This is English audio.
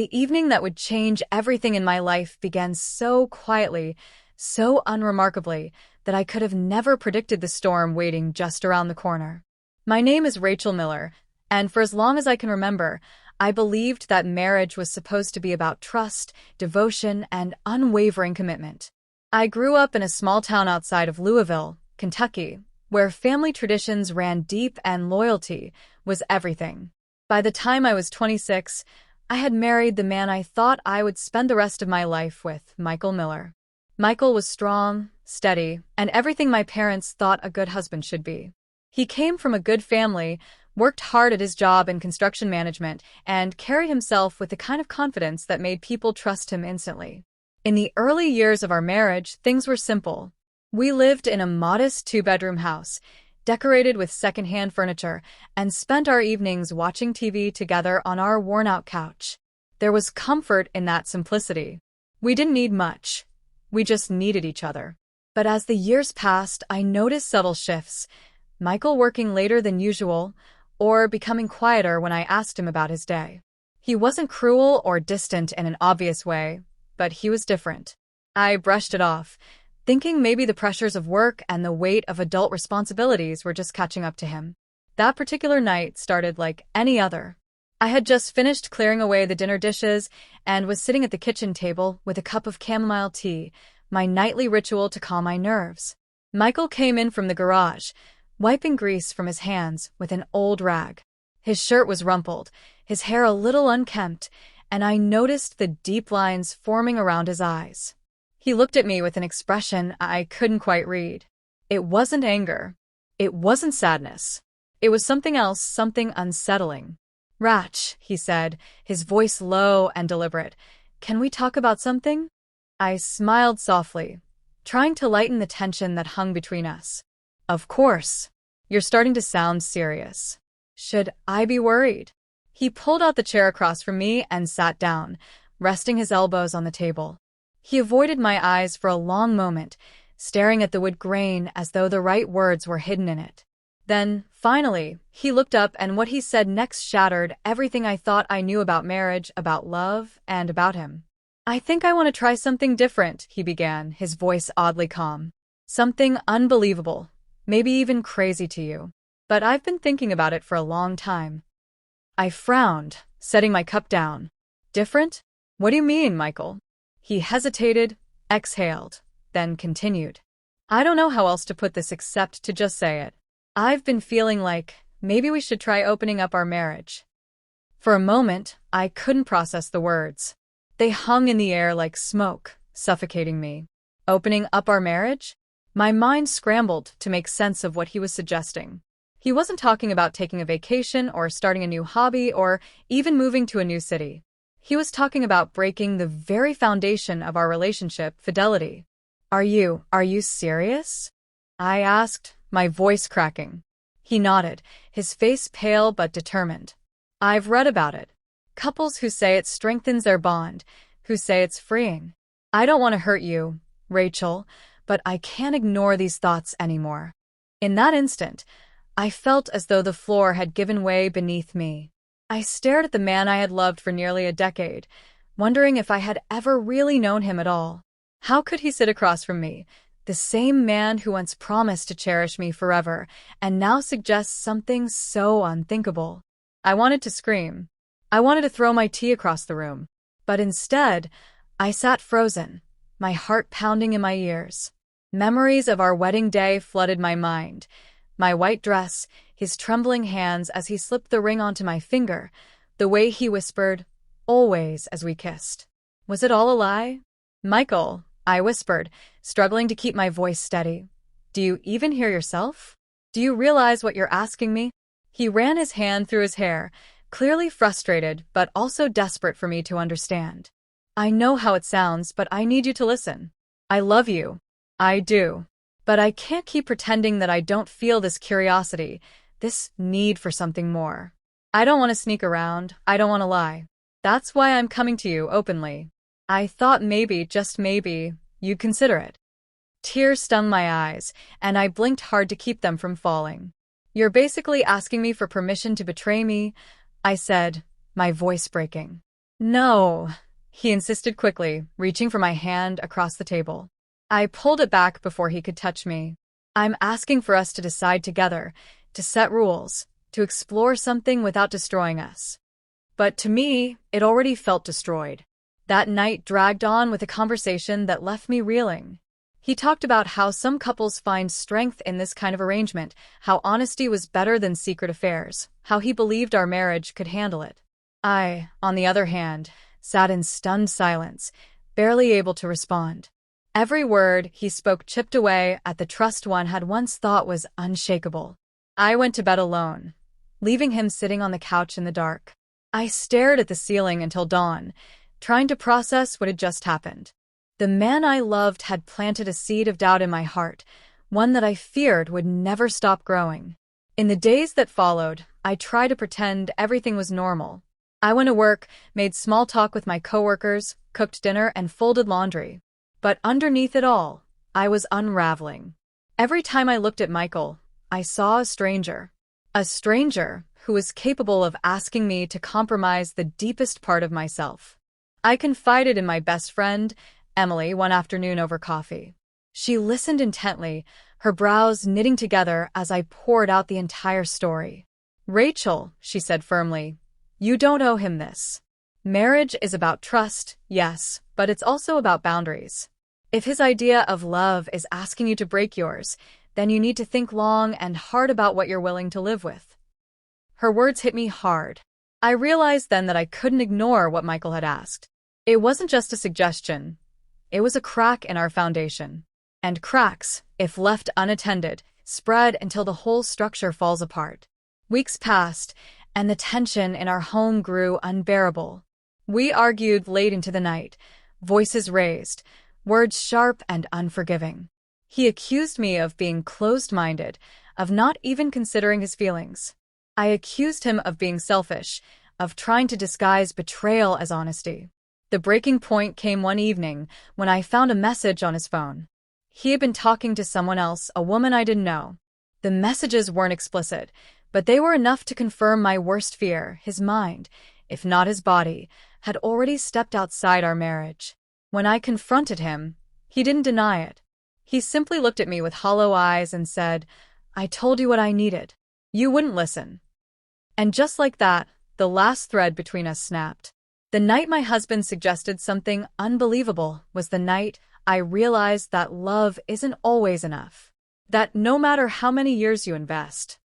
The evening that would change everything in my life began so quietly, so unremarkably, that I could have never predicted the storm waiting just around the corner. My name is Rachel Miller, and for as long as I can remember, I believed that marriage was supposed to be about trust, devotion, and unwavering commitment. I grew up in a small town outside of Louisville, Kentucky, where family traditions ran deep and loyalty was everything. By the time I was 26, I had married the man I thought I would spend the rest of my life with, Michael Miller. Michael was strong, steady, and everything my parents thought a good husband should be. He came from a good family, worked hard at his job in construction management, and carried himself with the kind of confidence that made people trust him instantly. In the early years of our marriage, things were simple. We lived in a modest two-bedroom house, decorated with secondhand furniture, and spent our evenings watching TV together on our worn-out couch. There was comfort in that simplicity. We didn't need much. We just needed each other. But as the years passed, I noticed subtle shifts. Michael working later than usual, or becoming quieter when I asked him about his day. He wasn't cruel or distant in an obvious way, but he was different. I brushed it off, thinking maybe the pressures of work and the weight of adult responsibilities were just catching up to him. That particular night started like any other. I had just finished clearing away the dinner dishes and was sitting at the kitchen table with a cup of chamomile tea, my nightly ritual to calm my nerves. Michael came in from the garage, wiping grease from his hands with an old rag. His shirt was rumpled, his hair a little unkempt, and I noticed the deep lines forming around his eyes. He looked at me with an expression I couldn't quite read. It wasn't anger. It wasn't sadness. It was something else, something unsettling. "Rach," he said, his voice low and deliberate, "can we talk about something?" I smiled softly, trying to lighten the tension that hung between us. "Of course. You're starting to sound serious. Should I be worried?" He pulled out the chair across from me and sat down, resting his elbows on the table. He avoided my eyes for a long moment, staring at the wood grain as though the right words were hidden in it. Then, finally, he looked up, and what he said next shattered everything I thought I knew about marriage, about love, and about him. "I think I want to try something different," he began, his voice oddly calm. "Something unbelievable, maybe even crazy to you. But I've been thinking about it for a long time." I frowned, setting my cup down. "Different? What do you mean, Michael?" He hesitated, exhaled, then continued. "I don't know how else to put this except to just say it. I've been feeling like maybe we should try opening up our marriage." For a moment, I couldn't process the words. They hung in the air like smoke, suffocating me. Opening up our marriage? My mind scrambled to make sense of what he was suggesting. He wasn't talking about taking a vacation or starting a new hobby or even moving to a new city. He was talking about breaking the very foundation of our relationship, fidelity. Are you serious?" I asked, my voice cracking. He nodded, his face pale but determined. "I've read about it. Couples who say it strengthens their bond, who say it's freeing. I don't want to hurt you, Rachel, but I can't ignore these thoughts anymore." In that instant, I felt as though the floor had given way beneath me. I stared at the man I had loved for nearly a decade, wondering if I had ever really known him at all. How could he sit across from me, the same man who once promised to cherish me forever, and now suggests something so unthinkable? I wanted to scream. I wanted to throw my tea across the room. But instead, I sat frozen, my heart pounding in my ears. Memories of our wedding day flooded my mind. My white dress, his trembling hands as he slipped the ring onto my finger, the way he whispered, "Always," as we kissed. Was it all a lie? "Michael," I whispered, struggling to keep my voice steady. "Do you even hear yourself? Do you realize what you're asking me?" He ran his hand through his hair, clearly frustrated but also desperate for me to understand. "I know how it sounds, but I need you to listen. I love you. I do. But I can't keep pretending that I don't feel this curiosity, this need for something more. I don't want to sneak around, I don't want to lie. That's why I'm coming to you openly. I thought maybe, just maybe, you'd consider it." Tears stung my eyes, and I blinked hard to keep them from falling. "You're basically asking me for permission to betray me," I said, my voice breaking. No, he insisted quickly, reaching for my hand across the table. I pulled it back before he could touch me. I'm asking for us to decide together, to set rules, to explore something without destroying us. But to me, it already felt destroyed. That night dragged on with a conversation that left me reeling. He talked about how some couples find strength in this kind of arrangement, how honesty was better than secret affairs, how he believed our marriage could handle it. I, on the other hand, sat in stunned silence, barely able to respond. Every word he spoke chipped away at the trust one had once thought was unshakable. I went to bed alone, leaving him sitting on the couch in the dark. I stared at the ceiling until dawn, trying to process what had just happened. The man I loved had planted a seed of doubt in my heart, one that I feared would never stop growing. In the days that followed, I tried to pretend everything was normal. I went to work, made small talk with my coworkers, cooked dinner, and folded laundry. But underneath it all, I was unraveling. Every time I looked at Michael, I saw a stranger. A stranger who was capable of asking me to compromise the deepest part of myself. I confided in my best friend, Emily, one afternoon over coffee. She listened intently, her brows knitting together as I poured out the entire story. "Rachel," she said firmly, "you don't owe him this. Marriage is about trust, yes, but it's also about boundaries. If his idea of love is asking you to break yours, then you need to think long and hard about what you're willing to live with." Her words hit me hard. I realized then that I couldn't ignore what Michael had asked. It wasn't just a suggestion. It was a crack in our foundation. And cracks, if left unattended, spread until the whole structure falls apart. Weeks passed, and the tension in our home grew unbearable. We argued late into the night, voices raised, words sharp and unforgiving. He accused me of being closed-minded, of not even considering his feelings. I accused him of being selfish, of trying to disguise betrayal as honesty. The breaking point came one evening when I found a message on his phone. He had been talking to someone else, a woman I didn't know. The messages weren't explicit, but they were enough to confirm my worst fear. His mind, if not his body, had already stepped outside our marriage. When I confronted him, he didn't deny it. He simply looked at me with hollow eyes and said, "I told you what I needed. You wouldn't listen." And just like that, the last thread between us snapped. The night my husband suggested something unbelievable was the night I realized that love isn't always enough. That no matter how many years you invest,